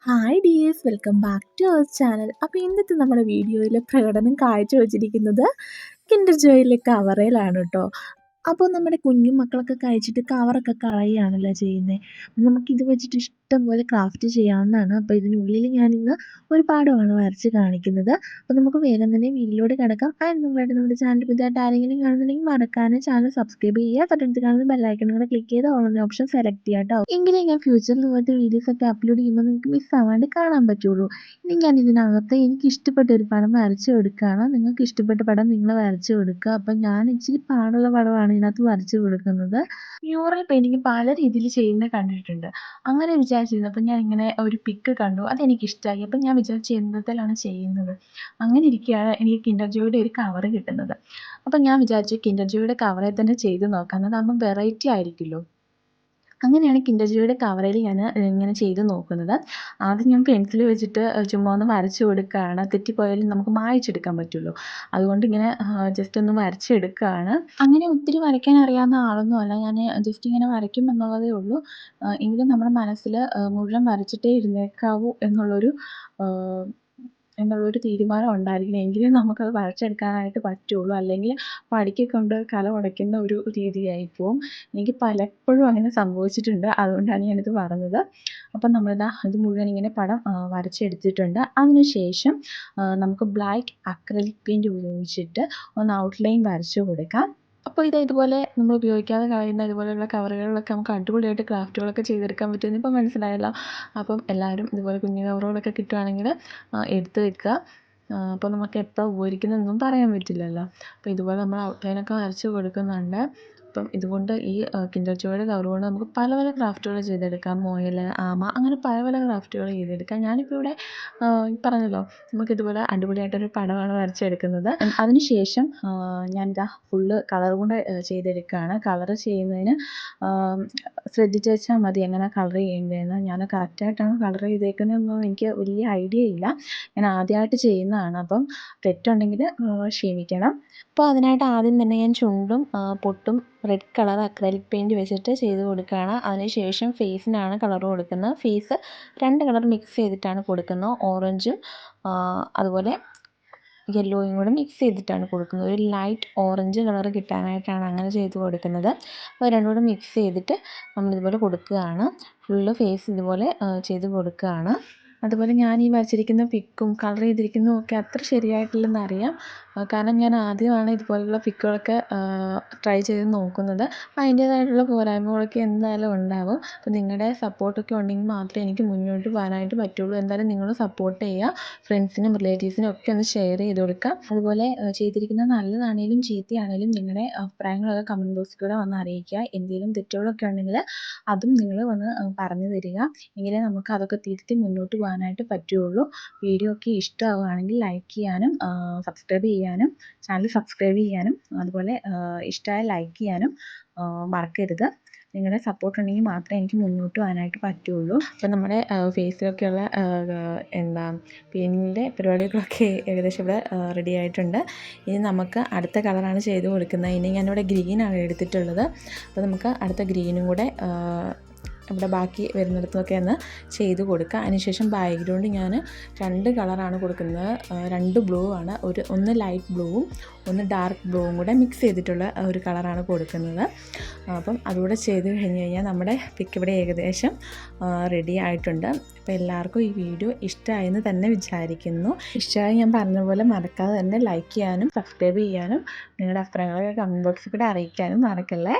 Hi dears, welcome back to our channel. അപ്പോൾ ഇന്നത്തെ നമ്മുടെ വീഡിയോയിൽ പ്രകടനം കാഴ്ചവെച്ചിരിക്കുന്നത് കിൻഡർ ജോയിലെ കവറയിലാണ് കേട്ടോ. അപ്പോൾ നമ്മുടെ കുഞ്ഞു മക്കളൊക്കെ കഴിച്ചിട്ട് കവറൊക്കെ കളയുകയാണല്ലോ ചെയ്യുന്നത്. നമുക്കിത് വെച്ചിട്ട് ഇഷ്ടം പോലെ ക്രാഫ്റ്റ് ചെയ്യാവുന്നതാണ്. അപ്പോൾ ഇതിനുള്ളിൽ ഞാനിന്ന് ഒരു പാഠമാണ് വരച്ച് കാണിക്കുന്നത്. അപ്പോൾ നമുക്ക് വേഗം തന്നെ വീഡിയോയിലൂടെ കിടക്കാം. അതിന് മുമ്പായിട്ട് നമ്മുടെ ചാനൽ പുതിയതായിട്ട് ആരെങ്കിലും കാണുന്നുണ്ടെങ്കിൽ മറക്കാനും ചാനൽ സബ്സ്ക്രൈബ് ചെയ്യുക. തൊട്ടടുത്ത് കാണുന്ന ബെല്ലൈക്കൺ കൂടെ ക്ലിക്ക് ചെയ്ത് ഓൾ എന്ന ഓപ്ഷൻ സെലക്ട് ചെയ്യാം കേട്ടോ. എങ്കിലേ ഞാൻ ഫ്യൂച്ചറിൽ ഇതുപോലത്തെ വീഡിയോസൊക്കെ അപ്ലോഡ് ചെയ്യുമ്പോൾ നിങ്ങൾക്ക് മിസ്സാവാണ്ട് കാണാൻ പറ്റുള്ളൂ. ഇനി ഞാൻ ഇതിനകത്ത് എനിക്ക് ഇഷ്ടപ്പെട്ട ഒരു പടം വരച്ച് കൊടുക്കുകയാണ്. നിങ്ങൾക്ക് ഇഷ്ടപ്പെട്ട പടം നിങ്ങൾ വരച്ച് കൊടുക്കുക. അപ്പം ഞാൻ ഇച്ചിരി പാടുള്ള പടമാണ് ഇതിനകത്ത് വരച്ച് കൊടുക്കുന്നത്. മ്യൂറൽ പെയിൻറ്റിങ് പല രീതിയിൽ ചെയ്യുന്നത് കണ്ടിട്ടുണ്ട്. അങ്ങനെ വിചാരിച്ചിരുന്നപ്പോൾ ഞാൻ ഇങ്ങനെ ഒരു പിക്ക് കണ്ടു, അതെനിക്കിഷ്ടമായി. അപ്പം ഞാൻ വിചാരിച്ചു എന്നതിലാണ് ചെയ്യുന്നത്. അങ്ങനെ ഇരിക്കുകയാണ് എനിക്ക് കിൻഡർ ജോയുടെ ഒരു കവർ കിട്ടുന്നത്. അപ്പം ഞാൻ വിചാരിച്ചു കിൻഡർ ജോയുടെ കവറിൽ തന്നെ ചെയ്ത് നോക്കാം, അതാകുമ്പം വെറൈറ്റി ആയിരിക്കുമല്ലോ. അങ്ങനെയാണ് കിൻഡർ ജോയുടെ കവറിൽ ഞാൻ ഇങ്ങനെ ചെയ്ത് നോക്കുന്നത്. ആദ്യം ഞാൻ പെൻസിൽ വെച്ചിട്ട് ചുമ്മാ ഒന്ന് വരച്ച് കൊടുക്കുകയാണ്. തെറ്റിപ്പോയാലും നമുക്ക് മായ്ച്ചെടുക്കാൻ പറ്റുമല്ലോ. അതുകൊണ്ട് ഇങ്ങനെ ജസ്റ്റ് ഒന്ന് വരച്ചെടുക്കുകയാണ്. അങ്ങനെ ഒത്തിരി വരയ്ക്കാൻ അറിയാവുന്ന ആളൊന്നുമല്ല ഞാൻ, ജസ്റ്റ് ഇങ്ങനെ വരയ്ക്കും എന്നുള്ളതേ ഉള്ളൂ. എങ്കിലും നമ്മുടെ മനസ്സിൽ മുഴുവൻ വരച്ചിട്ടേ ഇരുന്നേക്കാവൂ എന്നുള്ളൊരു തീരുമാനം ഉണ്ടായിരിക്കണം. എങ്കിലേ നമുക്കത് വരച്ചെടുക്കാനായിട്ട് പറ്റുള്ളൂ. അല്ലെങ്കിൽ പഠിക്കെ കൊണ്ട് കല ഉടയ്ക്കുന്ന ഒരു രീതിയായിപ്പോവും. എനിക്ക് പലപ്പോഴും അങ്ങനെ സംഭവിച്ചിട്ടുണ്ട്. അതുകൊണ്ടാണ് ഞാനിത് പറഞ്ഞത്. അപ്പം നമ്മളിതാ ഇത് മുഴുവൻ ഇങ്ങനെ പടം വരച്ചെടുത്തിട്ടുണ്ട്. അതിനുശേഷം നമുക്ക് ബ്ലാക്ക് അക്രിലിക് പെയിൻറ്റ് ഉപയോഗിച്ചിട്ട് ഒന്ന് ഔട്ട്ലൈൻ വരച്ച് കൊടുക്കാം. അപ്പോൾ ഇതുപോലെ നമ്മൾ ഉപയോഗിക്കാതെ കളയുന്ന ഇതുപോലെയുള്ള കവറുകളിലൊക്കെ നമുക്ക് അടിപൊളിയായിട്ട് ക്രാഫ്റ്റുകളൊക്കെ ചെയ്തെടുക്കാൻ പറ്റുമെന്ന് ഇപ്പോൾ മനസ്സിലായല്ലോ. അപ്പം എല്ലാവരും ഇതുപോലെ കുഞ്ഞു കവറുകളൊക്കെ കിട്ടുവാണെങ്കിൽ എടുത്ത് വെക്കുക. അപ്പോൾ നമുക്ക് എപ്പോൾ ഉപയോഗിക്കുന്നതെന്നൊന്നും പറയാൻ പറ്റില്ലല്ലോ. അപ്പോൾ ഇതുപോലെ നമ്മൾ ഔട്ട്ലൈനൊക്കെ വരച്ച് കൊടുക്കുന്നുണ്ട്. അപ്പം ഇതുകൊണ്ട് ഈ കിൻഡർ ജോയുടെ കവർ കൊണ്ട് നമുക്ക് പല പല ക്രാഫ്റ്റുകൾ ചെയ്തെടുക്കാം. മുയൽ, ആമ, അങ്ങനെ പല പല ക്രാഫ്റ്റുകൾ ചെയ്തെടുക്കാം. ഞാനിപ്പോൾ ഇവിടെ പറഞ്ഞല്ലോ, നമുക്കിതുപോലെ അടിപൊളിയായിട്ടൊരു പടമാണ് വരച്ചെടുക്കുന്നത്. അതിനുശേഷം ഞാനിതാ ഫുള്ള് കളർ കൊണ്ട് ചെയ്തെടുക്കുകയാണ്. കളർ ചെയ്യുന്നതിന് ശ്രദ്ധിച്ച് വെച്ചാൽ മതി എങ്ങനെ കളർ ചെയ്യേണ്ടതെന്ന്. ഞാൻ കറക്റ്റായിട്ടാണ് കളർ ചെയ്തേക്കുന്നതെന്നൊന്നും എനിക്ക് വലിയ ഐഡിയ ഇല്ല. ഞാൻ ആദ്യമായിട്ട് ചെയ്യുന്നതാണ്. അപ്പം തെറ്റുണ്ടെങ്കിൽ ക്ഷമിക്കണം. അപ്പോൾ അതിനായിട്ട് ആദ്യം തന്നെ ഞാൻ ചുണ്ടും പൊട്ടും റെഡ് കളർ അക്രലിക് പെയിൻറ്റ് വെച്ചിട്ട് ചെയ്ത് കൊടുക്കുകയാണ്. അതിനുശേഷം ഫേസിനാണ് കളർ കൊടുക്കുന്നത്. ഫേസ് 2 കളർ മിക്സ് ചെയ്തിട്ടാണ് കൊടുക്കുന്നത്. ഓറഞ്ചും അതുപോലെ യെല്ലോയും കൂടെ മിക്സ് ചെയ്തിട്ടാണ് കൊടുക്കുന്നത്. ഒരു ലൈറ്റ് ഓറഞ്ച് കളർ കിട്ടാനായിട്ടാണ് അങ്ങനെ ചെയ്ത് കൊടുക്കുന്നത്. അപ്പോൾ രണ്ടും കൂടെ മിക്സ് ചെയ്തിട്ട് നമ്മളിതുപോലെ കൊടുക്കുകയാണ്. ഫുള്ള് ഫേസ് ഇതുപോലെ ചെയ്ത് കൊടുക്കുകയാണ്. അതുപോലെ ഞാൻ ഈ വരച്ചിരിക്കുന്ന പിക്കും കളർ ചെയ്തിരിക്കുന്നതും ഒക്കെ അത്ര ശരിയായിട്ടില്ലെന്നറിയാം. കാരണം ഞാൻ ആദ്യമാണ് ഇതുപോലുള്ള പിക്കുകളൊക്കെ ട്രൈ ചെയ്ത് നോക്കുന്നത്. അപ്പോൾ അതിൻ്റേതായിട്ടുള്ള പോരായ്മകളൊക്കെ എന്തായാലും ഉണ്ടാവും. അപ്പോൾ നിങ്ങളുടെ സപ്പോർട്ടൊക്കെ ഉണ്ടെങ്കിൽ മാത്രമേ എനിക്ക് മുന്നോട്ട് പോകാനായിട്ട് പറ്റുള്ളൂ. എന്തായാലും നിങ്ങൾ സപ്പോർട്ട് ചെയ്യുക. ഫ്രണ്ട്സിനും റിലേറ്റീവ്സിനും ഒക്കെ ഒന്ന് ഷെയർ ചെയ്ത് കൊടുക്കുക. അതുപോലെ ചെയ്തിരിക്കുന്നത് നല്ലതാണെങ്കിലും ചീത്തയാണെങ്കിലും നിങ്ങളുടെ അഭിപ്രായങ്ങളൊക്കെ കമൻറ്റ് ബോക്സിൽ കൂടെ വന്ന് അറിയിക്കുക. എന്തെങ്കിലും തെറ്റുകളൊക്കെ ഉണ്ടെങ്കിൽ അതും നിങ്ങൾ വന്ന് പറഞ്ഞു തരിക. എങ്കിലേ നമുക്ക് അതൊക്കെ തിരുത്തി മുന്നോട്ട് പോകാനായിട്ട് പറ്റുകയുള്ളൂ. വീഡിയോ ഒക്കെ ഇഷ്ടമാവുകയാണെങ്കിൽ ലൈക്ക് ചെയ്യാനും ചാനൽ സബ്സ്ക്രൈബ് ചെയ്യാനും അതുപോലെ ഇഷ്ടമായ ലൈക്ക് ചെയ്യാനും മറക്കരുത്. നിങ്ങളുടെ സപ്പോർട്ട് ഉണ്ടെങ്കിൽ മാത്രമേ എനിക്ക് മുന്നോട്ട് പോകാനായിട്ട് പറ്റുകയുള്ളൂ. അപ്പോൾ നമ്മുടെ ഫേസിലൊക്കെയുള്ള പെയിൻറ്റിൻ്റെ പരിപാടികളൊക്കെ ഏകദേശം ഇവിടെ റെഡി ആയിട്ടുണ്ട്. ഇനി നമുക്ക് അടുത്ത കളറാണ് ചെയ്ത് കൊടുക്കുന്നത്. ഇനി ഞാനിവിടെ ഗ്രീനാണ് എടുത്തിട്ടുള്ളത്. അപ്പോൾ നമുക്ക് അടുത്ത ഗ്രീനും കൂടെ ഇവിടെ ബാക്കി വരുന്നിടത്തൊക്കെ ഒന്ന് ചെയ്ത് കൊടുക്കുക. അതിനുശേഷം ബാക്ക്ഗ്രൗണ്ട് ഞാൻ 2 കളറാണ് കൊടുക്കുന്നത്. 2 ബ്ലൂ ആണ്. ഒന്ന് ലൈറ്റ് ബ്ലൂവും ഒന്ന് ഡാർക്ക് ബ്ലൂവും കൂടെ മിക്സ് ചെയ്തിട്ടുള്ള ഒരു കളറാണ് കൊടുക്കുന്നത്. അപ്പം അതുകൂടെ ചെയ്ത് കഴിഞ്ഞ് കഴിഞ്ഞാൽ നമ്മുടെ പിക്ക് ഇവിടെ ഏകദേശം റെഡി ആയിട്ടുണ്ട്. അപ്പോൾ എല്ലാവർക്കും ഈ വീഡിയോ ഇഷ്ടമായെന്ന് തന്നെ വിചാരിക്കുന്നു. ഇഷ്ടമായി ഞാൻ പറഞ്ഞ പോലെ മറക്കാതെ തന്നെ ലൈക്ക് ചെയ്യാനും സബ്സ്ക്രൈബ് ചെയ്യാനും നിങ്ങളുടെ അഭിപ്രായങ്ങളൊക്കെ കമൻറ്റ് ബോക്സിൽ കൂടെ അറിയിക്കാനും മറക്കല്ലേ.